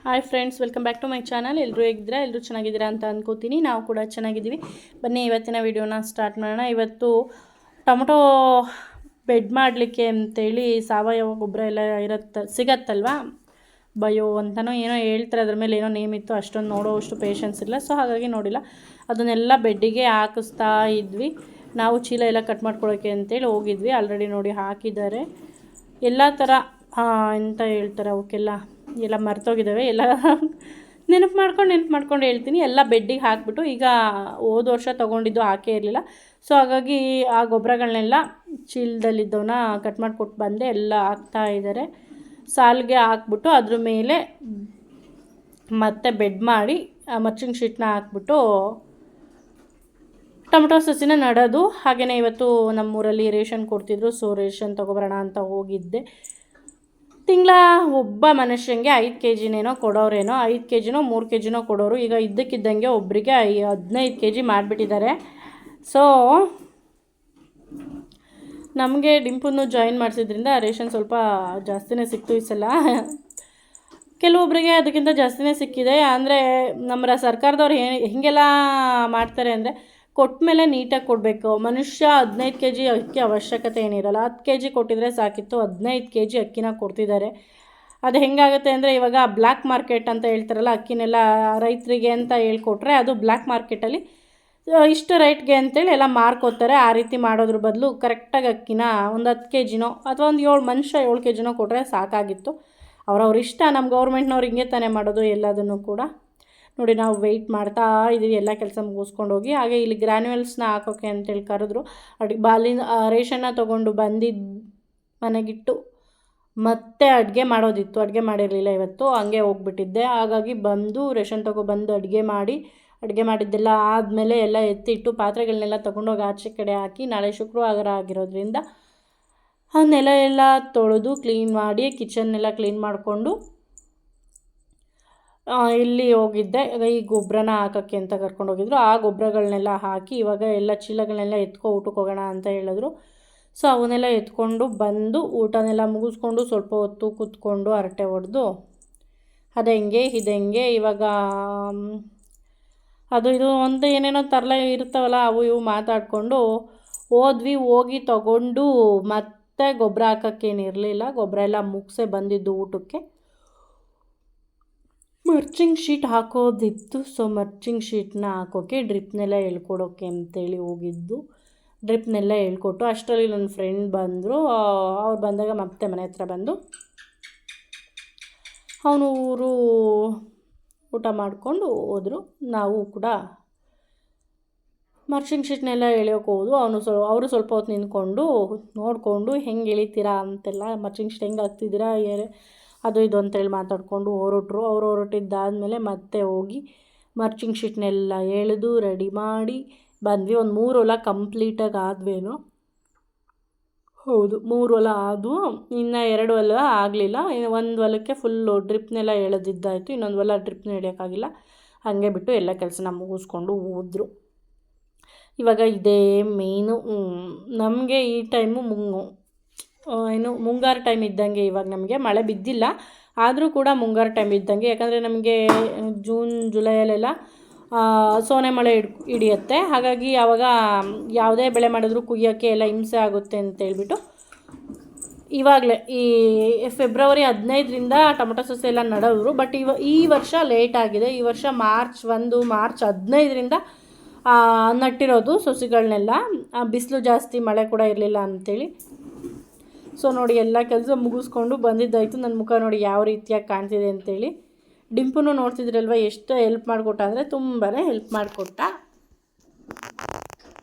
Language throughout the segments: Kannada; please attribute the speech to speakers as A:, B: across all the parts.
A: Hi friends, welcome back to my channel. ಎಲ್ಲರೂ ಹೇಗಿದ್ದೀರಾ? ಎಲ್ಲರೂ ಚೆನ್ನಾಗಿದ್ದೀರಾ ಅಂತ ಅಂದ್ಕೋತೀನಿ. ನಾವು ಕೂಡ ಚೆನ್ನಾಗಿದ್ದೀವಿ. ಬನ್ನಿ ಇವತ್ತಿನ ವಿಡಿಯೋನ ಸ್ಟಾರ್ಟ್ ಮಾಡೋಣ. ಇವತ್ತು ಟೊಮೊಟೊ ಬೆಡ್ ಮಾಡಲಿಕ್ಕೆ ಅಂತೇಳಿ ಸಾವಯವ ಗೊಬ್ಬರ ಎಲ್ಲ ಸಿಗತ್ತಲ್ವಾ, ಬಯೋ ಅಂತನೋ ಏನೋ ಹೇಳ್ತಾರೆ. ಅದ್ರ ಮೇಲೆ ಏನೋ ನೇಮ್ ಇತ್ತು, ಅಷ್ಟೊಂದು ನೋಡೋವಷ್ಟು ಪೇಷನ್ಸ್ ಇಲ್ಲ. ಸೊ ಹಾಗಾಗಿ ನೋಡಿಲ್ಲ. ಅದನ್ನೆಲ್ಲ ಬೆಡ್ಡಿಗೆ ಹಾಕಿಸ್ತಾ ಇದ್ವಿ. ನಾವು ಚೀಲ ಎಲ್ಲ ಕಟ್ ಮಾಡ್ಕೊಳ್ಳೋಕ್ಕೆ ಅಂತೇಳಿ ಹೋಗಿದ್ವಿ. ಆಲ್ರೆಡಿ ನೋಡಿ ಹಾಕಿದ್ದಾರೆ. ಎಲ್ಲ ಥರ ಎಂತ ಹೇಳ್ತಾರೆ ಅವಕ್ಕೆಲ್ಲ ಎಲ್ಲ ಮರ್ತೋಗಿದ್ದಾವೆ. ಎಲ್ಲ ನೆನಪು ಮಾಡ್ಕೊಂಡು ಹೇಳ್ತೀನಿ. ಎಲ್ಲ ಬೆಡ್ಡಿಗೆ ಹಾಕಿಬಿಟ್ಟು, ಈಗ ಹೋದ ವರ್ಷ ತೊಗೊಂಡಿದ್ದು ಹಾಕೇ ಇರಲಿಲ್ಲ. ಸೊ ಹಾಗಾಗಿ ಆ ಗೊಬ್ಬರಗಳನ್ನೆಲ್ಲ ಚೀಲದಲ್ಲಿದ್ದವನ್ನ ಕಟ್ ಮಾಡಿಕೊಟ್ಟು ಬಂದೆ. ಎಲ್ಲ ಹಾಕ್ತಾ ಇದ್ದಾರೆ. ಸಾಲಿಗೆ ಹಾಕ್ಬಿಟ್ಟು ಅದ್ರ ಮೇಲೆ ಮತ್ತೆ ಬೆಡ್ ಮಾಡಿ ಮರ್ಚಿಂಗ್ ಶೀಟ್ನ ಹಾಕ್ಬಿಟ್ಟು ಟೊಮೊಟೊ ಸಸಿನ ನಡೋದು. ಹಾಗೆಯೇ ಇವತ್ತು ನಮ್ಮೂರಲ್ಲಿ ರೇಷನ್ ಕೊಡ್ತಿದ್ರು. ಸೊ ರೇಷನ್ ತೊಗೊಬರೋಣ ಅಂತ ಹೋಗಿದ್ದೆ. ತಿಂಗಳ ಒಬ್ಬ ಮನುಷ್ಯನಿಗೆ 5 kgನೇನೋ ಕೊಡೋರೇನೋ, 5 kgನೋ 3 kgನೋ ಕೊಡೋರು. ಈಗ ಇದ್ದಕ್ಕಿದ್ದಂಗೆ ಒಬ್ಬರಿಗೆ 15 kg ಮಾಡಿಬಿಟ್ಟಿದ್ದಾರೆ. ಸೊ ನಮಗೆ ಡಿಂಪನ್ನು ಜಾಯಿನ್ ಮಾಡಿಸಿದ್ರಿಂದ ರೇಷನ್ ಸ್ವಲ್ಪ ಜಾಸ್ತಿನೇ ಸಿಕ್ತು ಈ ಸಲ. ಕೆಲವೊಬ್ಬರಿಗೆ ಅದಕ್ಕಿಂತ ಜಾಸ್ತಿನೇ ಸಿಕ್ಕಿದೆ. ಅಂದರೆ ನಮ್ಮ ಸರ್ಕಾರದವ್ರು ಹೇಗೆಲ್ಲ ಮಾಡ್ತಾರೆ ಅಂದರೆ, ಕೊಟ್ಟ ಮೇಲೆ ನೀಟಾಗಿ ಕೊಡಬೇಕು. ಮನುಷ್ಯ 15 kg ಅಕ್ಕಿ ಅವಶ್ಯಕತೆ ಏನಿರಲ್ಲ. 10 kg ಕೊಟ್ಟಿದ್ರೆ ಸಾಕಿತ್ತು. 15 kg ಅಕ್ಕಿನ ಕೊಡ್ತಿದ್ದಾರೆ. ಅದು ಹೆಂಗಾಗುತ್ತೆ ಅಂದರೆ, ಇವಾಗ ಬ್ಲ್ಯಾಕ್ ಮಾರ್ಕೆಟ್ ಅಂತ ಹೇಳ್ತಾರಲ್ಲ, ಅಕ್ಕಿನೆಲ್ಲ ರೈತರಿಗೆ ಅಂತ ಹೇಳ್ಕೊಟ್ರೆ ಅದು ಬ್ಲ್ಯಾಕ್ ಮಾರ್ಕೆಟಲ್ಲಿ ಇಷ್ಟು ರೇಟ್ಗೆ ಅಂತೇಳಿ ಎಲ್ಲ ಮಾರ್ಕೋತಾರೆ. ಆ ರೀತಿ ಮಾಡೋದ್ರ ಬದಲು ಕರೆಕ್ಟಾಗಿ ಅಕ್ಕಿನ ಒಂದು 10 kgನೋ ಅಥವಾ ಒಂದು 7 kgನೋ ಕೊಟ್ಟರೆ ಸಾಕಾಗಿತ್ತು. ಅವ್ರವ್ರ ಇಷ್ಟ. ನಮ್ಮ ಗೌರ್ಮೆಂಟ್ನವ್ರು ಹಿಂಗೆ ತಾನೇ ಮಾಡೋದು ಎಲ್ಲದನ್ನು ಕೂಡ. ನೋಡಿ, ನಾವು ವೆಯ್ಟ್ ಮಾಡ್ತಾ ಇದ್ದೀವಿ ಎಲ್ಲ ಕೆಲಸ ಮುಗಿಸ್ಕೊಂಡು ಹೋಗಿ. ಹಾಗೆ ಇಲ್ಲಿ ಗ್ರ್ಯಾನ್ಯುವಲ್ಸ್ನ ಹಾಕೋಕ್ಕೆ ಅಂತೇಳಿ ಕರೆದ್ರು. ರೇಷನ್ನ ತೊಗೊಂಡು ಬಂದಿದ್ದು ಮನೆಗಿಟ್ಟು ಮತ್ತೆ ಅಡುಗೆ ಮಾಡೋದಿತ್ತು. ಅಡುಗೆ ಮಾಡಿರಲಿಲ್ಲ ಇವತ್ತು, ಹಂಗೆ ಹೋಗ್ಬಿಟ್ಟಿದ್ದೆ. ಹಾಗಾಗಿ ಬಂದು ರೇಷನ್ ತೊಗೊಬಂದು ಅಡುಗೆ ಮಾಡಿದ್ದೆಲ್ಲ ಆದಮೇಲೆ ಎಲ್ಲ ಎತ್ತಿಟ್ಟು ಪಾತ್ರೆಗಳನ್ನೆಲ್ಲ ತೊಗೊಂಡೋಗಿ ಆಚೆ ಕಡೆ ಹಾಕಿ, ನಾಳೆ ಶುಕ್ರವಾರ ಆಗಿರೋದ್ರಿಂದ ಆ ನೆಲ ಎಲ್ಲ ತೊಳೆದು ಕ್ಲೀನ್ ಮಾಡಿ ಕಿಚನ್ನೆಲ್ಲ ಕ್ಲೀನ್ ಮಾಡಿಕೊಂಡು ಇಲ್ಲಿ ಹೋಗಿದ್ದೆ. ಈ ಗೊಬ್ಬರನ ಹಾಕೋಕ್ಕೆ ಅಂತ ಕರ್ಕೊಂಡು ಹೋಗಿದ್ರು. ಆ ಗೊಬ್ಬರಗಳನ್ನೆಲ್ಲ ಹಾಕಿ ಇವಾಗ ಎಲ್ಲ ಚೀಲಗಳನ್ನೆಲ್ಲ ಊಟಕ್ಕೆ ಹೋಗೋಣ ಅಂತ ಹೇಳಿದ್ರು. ಸೊ ಅವನ್ನೆಲ್ಲ ಎತ್ಕೊಂಡು ಬಂದು ಊಟನೆಲ್ಲ ಮುಗಿಸ್ಕೊಂಡು ಸ್ವಲ್ಪ ಹೊತ್ತು ಕೂತ್ಕೊಂಡು ಹರಟೆ ಹೊಡೆದು ಅದೆಂಗೆ ಇದೆಂಗೆ ಇವಾಗ ಅದು ಇದು ಒಂದು ಏನೇನೋ ತರಲೆ ಇರ್ತಾವಲ್ಲ, ಅವು ಇವು ಮಾತಾಡಿಕೊಂಡು ಹೋಗಿ ತಗೊಂಡು ಮತ್ತೆ ಗೊಬ್ಬರ ಹಾಕೋಕ್ಕೇನಿರಲಿಲ್ಲ. ಗೊಬ್ಬರ ಎಲ್ಲ ಮುಗಿಸೇ ಬಂದಿದ್ದು ಊಟಕ್ಕೆ. ಮರ್ಚಿಂಗ್ ಶೀಟ್ ಹಾಕೋದಿತ್ತು. ಸೊ ಮರ್ಚಿಂಗ್ ಶೀಟ್ನ ಹಾಕೋಕ್ಕೆ ಡ್ರಿಪ್ನೆಲ್ಲ ಹೇಳ್ಕೊಡೋಕ್ಕೆ ಅಂತೇಳಿ ಹೋಗಿದ್ದು. ಡ್ರಿಪ್ನೆಲ್ಲ ಹೇಳ್ಕೊಟ್ಟು ಅಷ್ಟರಲ್ಲಿ ನನ್ನ ಫ್ರೆಂಡ್ ಬಂದರು. ಅವ್ರು ಬಂದಾಗ ಮತ್ತೆ ಮನೆ ಹತ್ರ ಬಂದು ಅವನು ಊಟ ಮಾಡಿಕೊಂಡು ಹೋದರು. ನಾವು ಕೂಡ ಮರ್ಚಿಂಗ್ ಶೀಟ್ನೆಲ್ಲ ಎಳೆಯೋಕೆ ಹೋದು. ಅವರು ಸ್ವಲ್ಪ ಹೊತ್ತು ನಿಂತ್ಕೊಂಡು ನೋಡಿಕೊಂಡು ಹೆಂಗೆ ಎಳಿತೀರಾ ಅಂತೆಲ್ಲ, ಮರ್ಚಿಂಗ್ ಶೀಟ್ ಹೆಂಗೆ ಹಾಕ್ತಿದ್ದೀರಾ ಅದು ಇದು ಅಂತೇಳಿ ಮಾತಾಡಿಕೊಂಡು ಹೊರಟರು. ಅವರು ಹೊರಟಿದ್ದಾದಮೇಲೆ ಮತ್ತೆ ಹೋಗಿ ಮರ್ಚಿಂಗ್ ಶೀಟ್ನೆಲ್ಲ ಎಳೆದು ರೆಡಿ ಮಾಡಿ ಬಂದ್ವಿ. ಒಂದು 3 ಹೊಲ ಕಂಪ್ಲೀಟಾಗಿ ಆದ್ವೇನೋ. ಹೌದು, 3 ಹೊಲ ಆದವು. ಇನ್ನು 2 ಹೊಲ ಆಗಲಿಲ್ಲ. ಒಂದು ಹೊಲಕ್ಕೆ ಫುಲ್ಲು ಡ್ರಿಪ್ನೆಲ್ಲ ಎಳೆದಿದ್ದಾಯಿತು. ಇನ್ನೊಂದು ಹೊಲ ಡ್ರಿಪ್ನ ಎಳೆಯೋಕ್ಕಾಗಿಲ್ಲ. ಹಾಗೆ ಬಿಟ್ಟು ಎಲ್ಲ ಕೆಲಸನ ಮುಗಿಸ್ಕೊಂಡು ಹೋದರು. ಇವಾಗ ಇದೇ ಮೇಯ್ನು. ನಮಗೆ ಈ ಟೈಮು ಮುಂಗಾರು ಟೈಮ್ ಇದ್ದಂಗೆ. ಇವಾಗ ನಮಗೆ ಮಳೆ ಬಿದ್ದಿಲ್ಲ, ಆದರೂ ಕೂಡ ಮುಂಗಾರು ಟೈಮ್ ಇದ್ದಂಗೆ. ಯಾಕಂದರೆ ನಮಗೆ ಜೂನ್ ಜುಲೈಯಲ್ಲೆಲ್ಲ ಸೋನೆ ಮಳೆ ಹಿಡಿಯುತ್ತೆ. ಹಾಗಾಗಿ ಆವಾಗ ಯಾವುದೇ ಬೆಳೆ ಮಾಡಿದ್ರೂ ಕುಯ್ಯೋಕ್ಕೆ ಎಲ್ಲ ಹಿಂಸೆ ಆಗುತ್ತೆ ಅಂತೇಳ್ಬಿಟ್ಟು ಇವಾಗಲೇ ಈ ಫೆಬ್ರವರಿ 15ರಿಂದ ಟೊಮೊಟೊ ಸಸಿ ಎಲ್ಲ ನಡೆದ್ರು. ಬಟ್ ಈ ವರ್ಷ ಲೇಟ್ ಆಗಿದೆ. ಈ ವರ್ಷ ಮಾರ್ಚ್ 15ರಿಂದ ನಟ್ಟಿರೋದು ಸಸಿಗಳನ್ನೆಲ್ಲ. ಬಿಸಿಲು ಜಾಸ್ತಿ, ಮಳೆ ಕೂಡ ಇರಲಿಲ್ಲ ಅಂಥೇಳಿ. ಸೊ ನೋಡಿ, ಎಲ್ಲ ಕೆಲಸ ಮುಗಿಸ್ಕೊಂಡು ಬಂದಿದ್ದಾಯಿತು. ನನ್ನ ಮುಖ ನೋಡಿ ಯಾವ ರೀತಿಯಾಗಿ ಕಾಣ್ತಿದೆ ಅಂತೇಳಿ. ಡಿಂಪನ್ನು ನೋಡ್ತಿದ್ರಲ್ವ, ಎಷ್ಟು ಹೆಲ್ಪ್ ಮಾಡಿಕೊಟ್ಟ ಅಂದರೆ ತುಂಬಾ ಹೆಲ್ಪ್ ಮಾಡಿಕೊಟ್ಟ.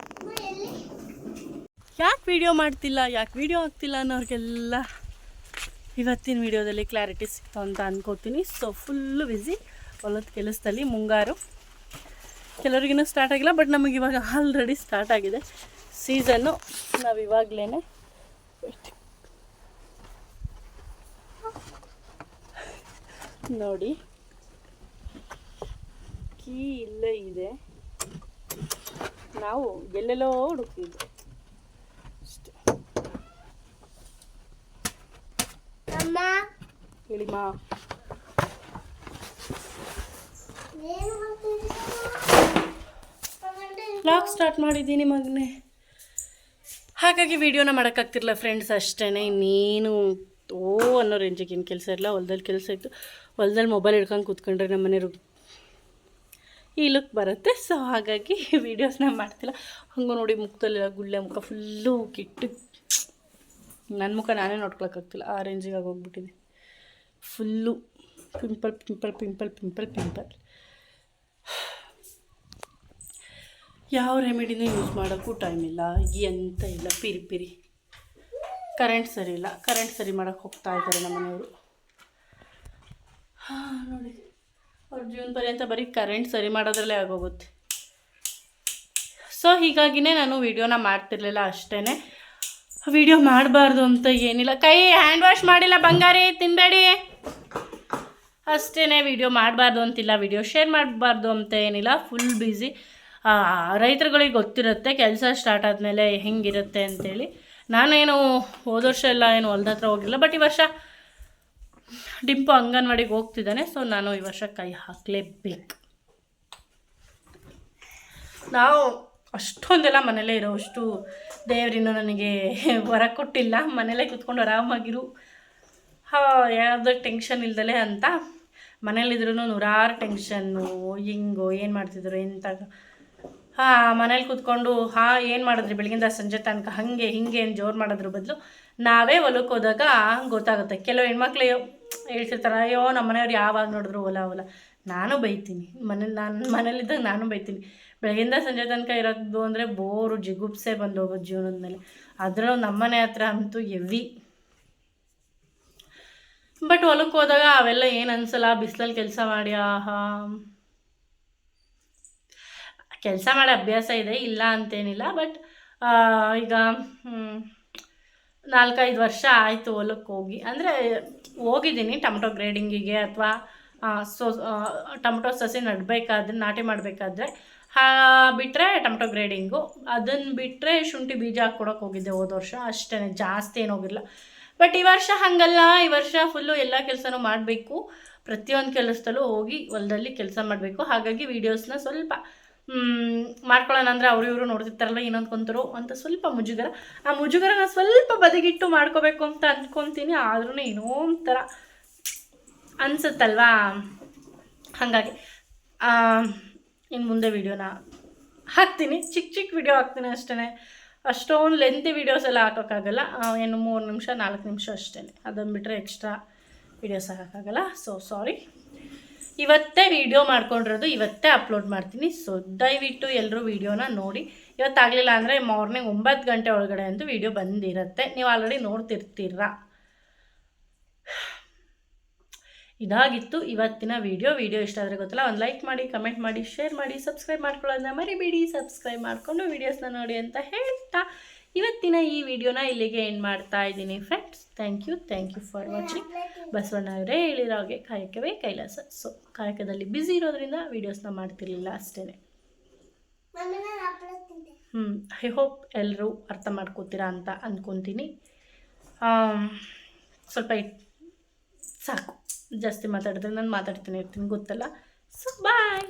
A: ಯಾಕೆ ವೀಡಿಯೋ ಆಗ್ತಿಲ್ಲ ಅನ್ನೋರಿಗೆಲ್ಲ ಇವತ್ತಿನ ವೀಡಿಯೋದಲ್ಲಿ ಕ್ಲಾರಿಟಿ ಸಿಕ್ತು ಅಂತ ಅಂದ್ಕೋತೀನಿ. ಸೊ ಫುಲ್ಲು ಬ್ಯುಸಿ ಹೊಲದ ಕೆಲಸದಲ್ಲಿ. ಮುಂಗಾರು ಕೆಲವ್ರಿಗಿನ್ನೂ ಸ್ಟಾರ್ಟ್ ಆಗಿಲ್ಲ, ಬಟ್ ನಮಗೆ ಇವಾಗ ಆಲ್ರೆಡಿ ಸ್ಟಾರ್ಟ್ ಆಗಿದೆ ಸೀಸನ್ನು. ನಾವು ಇವಾಗಲೇ ನೋಡಿ, ಕೀ ಇಲ್ಲೇ ಇದೆ. ನಾವು ಎಲ್ಲೆಲ್ಲೋ ಹುಡುಕ್ತಿದ್ವಿ ಅಷ್ಟೇ. ಹೇಳಿಮಾ ವ್ಲಾಗ್ ಸ್ಟಾರ್ಟ್ ಮಾಡಿದ್ದೀನಿ ಮಗನೇ. ಹಾಗಾಗಿ ವೀಡಿಯೋನ ಮಾಡೋಕ್ಕಾಗ್ತಿರಲಿಲ್ಲ ಫ್ರೆಂಡ್ಸ್ ಅಷ್ಟೇ. ಇನ್ನೇನು ಅನ್ನೋ ರೇಂಜಿಗೆ ಏನು ಕೆಲಸ ಇಲ್ಲ. ಹೊಲ್ದಲ್ಲಿ ಕೆಲಸ ಇತ್ತು, ಹೊಲ್ದಲ್ಲಿ ಮೊಬೈಲ್ ಹಿಡ್ಕೊಂಡು ಕೂತ್ಕೊಂಡ್ರೆ ನಮ್ಮ ಮನೆಯವ್ರಿಗೆ ಈ ಲುಕ್ ಬರುತ್ತೆ. ಸೊ ಹಾಗಾಗಿ ವೀಡಿಯೋಸ್ನ ಮಾಡ್ತಿಲ್ಲ. ಹಂಗೆ ನೋಡಿ ಮುಖದಲ್ಲೆಲ್ಲ ಗುಳ್ಳೆ ಮುಖ ಫುಲ್ಲು ಕೆಟ್ಟು ನನ್ನ ಮುಖ ನಾನೇ ನೋಡ್ಕೊಳಕ್ಕಾಗ್ತಿಲ್ಲ, ಆ ರೇಂಜಿಗೆ ಆಗೋಗ್ಬಿಟ್ಟಿದೆ. Full pimple pimple pimple pimple pimple. ಯಾವ ರೆಮಿಡಿನೂ ಯೂಸ್ ಮಾಡೋಕ್ಕೂ ಟೈಮ್ ಇಲ್ಲ, ಎಂತ ಇಲ್ಲ. ಪಿರಿ ಪಿರಿ. ಕರೆಂಟ್ ಸರಿ ಇಲ್ಲ, ಕರೆಂಟ್ ಸರಿ ಮಾಡೋಕ್ಕೆ ಹೋಗ್ತಾ ಇದ್ದಾರೆ ನಮ್ಮ ಮನೆಯವರು. ನೋಡಿ ಅವ್ರ ಜೀವನ ಪರ್ಯಂತ ಬರೀ ಕರೆಂಟ್ ಸರಿ ಮಾಡೋದ್ರಲ್ಲೇ ಆಗೋಗುತ್ತೆ. ಸೊ ಹೀಗಾಗಿನೇ ನಾನು ವೀಡಿಯೋನ ಮಾಡ್ತಿರ್ಲಿಲ್ಲ ಅಷ್ಟೇ. ವೀಡಿಯೋ ಮಾಡಬಾರ್ದು ಅಂತ ಏನಿಲ್ಲ. ಕೈ ಹ್ಯಾಂಡ್ ವಾಶ್ ಮಾಡಿಲ್ಲ ಬಂಗಾರಿ, ತಿನ್ನಬೇಡಿ ಅಷ್ಟೇ. ವೀಡಿಯೋ ಮಾಡಬಾರ್ದು ಅಂತಿಲ್ಲ, ವೀಡಿಯೋ ಶೇರ್ ಮಾಡಬಾರ್ದು ಅಂತ ಏನಿಲ್ಲ. Full busy. ರೈತರುಗಳಿಗೆ ಗೊತ್ತಿರುತ್ತೆ ಕೆಲಸ ಸ್ಟಾರ್ಟ್ ಆದಮೇಲೆ ಹೆಂಗಿರುತ್ತೆ ಅಂಥೇಳಿ. ನಾನೇನು ಹೋದ ವರ್ಷ ಎಲ್ಲ ಏನು ಹೊಲ್ದ ಹತ್ರ ಹೋಗಿಲ್ಲ, ಬಟ್ ಈ ವರ್ಷ ಡಿಂಪು ಅಂಗನವಾಡಿಗೆ ಹೋಗ್ತಿದ್ದಾನೆ. ಸೊ ನಾನು ಈ ವರ್ಷ ಕೈ ಹಾಕಲೇಬೇಕು. ನಾವು ಅಷ್ಟೊಂದೆಲ್ಲ ಮನೇಲೇ ಇರೋವಷ್ಟು ದೇವರಿನ್ನೂ ನನಗೆ ಹೊರ ಕೊಟ್ಟಿಲ್ಲ. ಮನೇಲೇ ಕೂತ್ಕೊಂಡು ಆರಾಮಾಗಿರು, ಯಾವುದೇ ಟೆನ್ಷನ್ ಇಲ್ದಲೆ ಅಂತ. ಮನೇಲಿದ್ರೂ ನೂರಾರು ಟೆನ್ಷನ್ನು, ಹಿಂಗೋ ಏನು ಮಾಡ್ತಿದ್ರು ಎಂತ. ಮನೇಲಿ ಕೂತ್ಕೊಂಡು ಏನು ಮಾಡಿದ್ರಿ ಬೆಳಗಿಂದ ಸಂಜೆ ತನಕ ಹಾಗೆ ಹಿಂಗೆ ಏನು ಜೋರು ಮಾಡೋದ್ರ ಬದಲು ನಾವೇ ಹೊಲಕ್ಕೆ ಹೋದಾಗ ಗೊತ್ತಾಗುತ್ತೆ. ಕೆಲವು ಹೆಣ್ಮಕ್ಳು ಹೇಳ್ತಿರ್ತಾರೆ, ಅಯ್ಯೋ ನಮ್ಮ ಮನೆಯವ್ರು ಯಾವಾಗ ನೋಡಿದ್ರು ಹೊಲ. ನಾನು ಬೈತೀನಿ ನಾನು ಮನೇಲಿದ್ದಾಗ ನಾನು ಬೈತೀನಿ. ಬೆಳಗಿಂದ ಸಂಜೆ ತನಕ ಇರೋದು ಅಂದರೆ ಬೋರು ಜಿಗುಪ್ಸೆ ಬಂದು ಹೋಗೋದು ಜೀವನದ ಮೇಲೆ. ಅದರಲ್ಲೂ ನಮ್ಮನೆ ಹತ್ರ ಅಂತೂ ಎವಿ. ಬಟ್ ಹೊಲಕ್ಕೆ ಹೋದಾಗ ಅವೆಲ್ಲ ಏನು ಅನಿಸಲ್ಲ. ಬಿಸಿಲಲ್ಲಿ ಕೆಲಸ ಮಾಡಿ ಕೆಲಸ ಮಾಡೋ ಅಭ್ಯಾಸ ಇದೆ, ಇಲ್ಲ ಅಂತೇನಿಲ್ಲ. ಬಟ್ ಈಗ 4-5 ವರ್ಷ ಆಯಿತು ಹೊಲಕ್ಕೆ ಹೋಗಿ. ಅಂದರೆ ಹೋಗಿದ್ದೀನಿ ಟೊಮೊಟೊ ಗ್ರೇಡಿಂಗಿಗೆ, ಅಥವಾ ಟೊಮೊಟೊ ಸಸಿ ನಾಟಿ ಮಾಡಬೇಕಾದ್ರೆ ಬಿಟ್ಟರೆ ಟೊಮೊಟೊ ಗ್ರೇಡಿಂಗು. ಅದನ್ನು ಬಿಟ್ಟರೆ ಶುಂಠಿ ಬೀಜ ಹಾಕ್ಕೊಡೋಕೆ ಹೋಗಿದ್ದೆ ಹೋದ ವರ್ಷ, ಅಷ್ಟೇ. ಜಾಸ್ತಿ ಏನು ಹೋಗಿಲ್ಲ. ಬಟ್ ಈ ವರ್ಷ ಹಾಗಲ್ಲ. ಈ ವರ್ಷ ಫುಲ್ಲು ಎಲ್ಲ ಕೆಲಸನೂ ಮಾಡಬೇಕು. ಪ್ರತಿಯೊಂದು ಕೆಲಸದಲ್ಲೂ ಹೋಗಿ ಹೊಲದಲ್ಲಿ ಕೆಲಸ ಮಾಡಬೇಕು. ಹಾಗಾಗಿ ವೀಡಿಯೋಸ್ನ ಸ್ವಲ್ಪ ಮಾಡ್ಕೊಳ್ಳೋಣ ಅಂದರೆ ಇವರು ನೋಡ್ತಿರ್ತಾರಲ್ಲ ಇನ್ನೊಂದು ಕೊಂತರು ಅಂತ ಸ್ವಲ್ಪ ಮುಜುಗರ. ಆ ಮುಜುಗರನ ಸ್ವಲ್ಪ ಬದಿಗಿಟ್ಟು ಮಾಡ್ಕೋಬೇಕು ಅಂತ ಅಂದ್ಕೊತೀನಿ. ಆದ್ರೂ ಏನೋ ಒಂಥರ ಅನಿಸುತ್ತಲ್ವಾ. ಹಾಗಾಗಿ ಇನ್ನು ಮುಂದೆ ವೀಡಿಯೋನ ಹಾಕ್ತೀನಿ, ಚಿಕ್ಕ ವಿಡಿಯೋ ಹಾಕ್ತೀನಿ ಅಷ್ಟೇ. ಅಷ್ಟೊಂದು ಲೆಂತಿ ವೀಡಿಯೋಸ್ ಎಲ್ಲ ಹಾಕೋಕ್ಕಾಗಲ್ಲ. ಏನು 3 ನಿಮಿಷ 4 ನಿಮಿಷ ಅಷ್ಟೇ. ಅದನ್ನು ಬಿಟ್ಟರೆ ಎಕ್ಸ್ಟ್ರಾ ವೀಡಿಯೋಸ್ ಹಾಕೋಕ್ಕಾಗಲ್ಲ. So sorry. ಇವತ್ತೇ ವೀಡಿಯೋ ಮಾಡ್ಕೊಂಡಿರೋದು, ಇವತ್ತೇ ಅಪ್ಲೋಡ್ ಮಾಡ್ತೀನಿ. ಸೊ ದಯವಿಟ್ಟು ಎಲ್ಲರೂ ವೀಡಿಯೋನ ನೋಡಿ. ಇವತ್ತಾಗಲಿಲ್ಲ ಅಂದರೆ ಮಾರ್ನಿಂಗ್ 9 ಗಂಟೆ ಒಳಗಡೆ ಅಂತೂ ವೀಡಿಯೋ ಬಂದಿರುತ್ತೆ. ನೀವು ಆಲ್ರೆಡಿ ನೋಡ್ತಿರ್ತೀರ. ಇದಾಗಿತ್ತು ಇವತ್ತಿನ ವಿಡಿಯೋ ಇಷ್ಟ ಆದರೆ ಗೊತ್ತಲ್ಲ, ಒಂದು ಲೈಕ್ ಮಾಡಿ, ಕಮೆಂಟ್ ಮಾಡಿ, ಶೇರ್ ಮಾಡಿ, ಸಬ್ಸ್ಕ್ರೈಬ್ ಮಾಡ್ಕೊಳ್ಳೋದನ್ನ ಮರಿಬೇಡಿ. ಸಬ್ಸ್ಕ್ರೈಬ್ ಮಾಡಿಕೊಂಡು ವೀಡಿಯೋಸ್ನ ನೋಡಿ ಅಂತ ಹೇಳ್ತಾ ಇವತ್ತಿನ ಈ ವಿಡಿಯೋನ ಇಲ್ಲಿಗೆ ಎಂಡ್ ಮಾಡ್ತಾ ಇದ್ದೀನಿ friends. Thank you for watching. ಬಸವಣ್ಣವರೇ ಹೇಳಿರೋ ಹಾಗೆ ಕಾಯಕವೇ ಕೈಲಾಸ. ಸೊ ಕಾಯಕದಲ್ಲಿ ಬ್ಯುಸಿ ಇರೋದ್ರಿಂದ ವೀಡಿಯೋಸ್ನ ಮಾಡ್ತಿರ್ಲಿಲ್ಲ ಅಷ್ಟೇ. ಐ ಹೋಪ್ ಎಲ್ಲರೂ ಅರ್ಥ ಮಾಡ್ಕೋತೀರಾ ಅಂತ ಅಂದ್ಕೊತೀನಿ. ಸ್ವಲ್ಪ ಸಾಕು, ಜಾಸ್ತಿ ಮಾತಾಡಿದ್ರೆ ನಾನು ಮಾತಾಡ್ತೀನಿ ಇರ್ತೀನಿ, ಗೊತ್ತಲ್ಲ. ಸೊ ಬಾಯ್.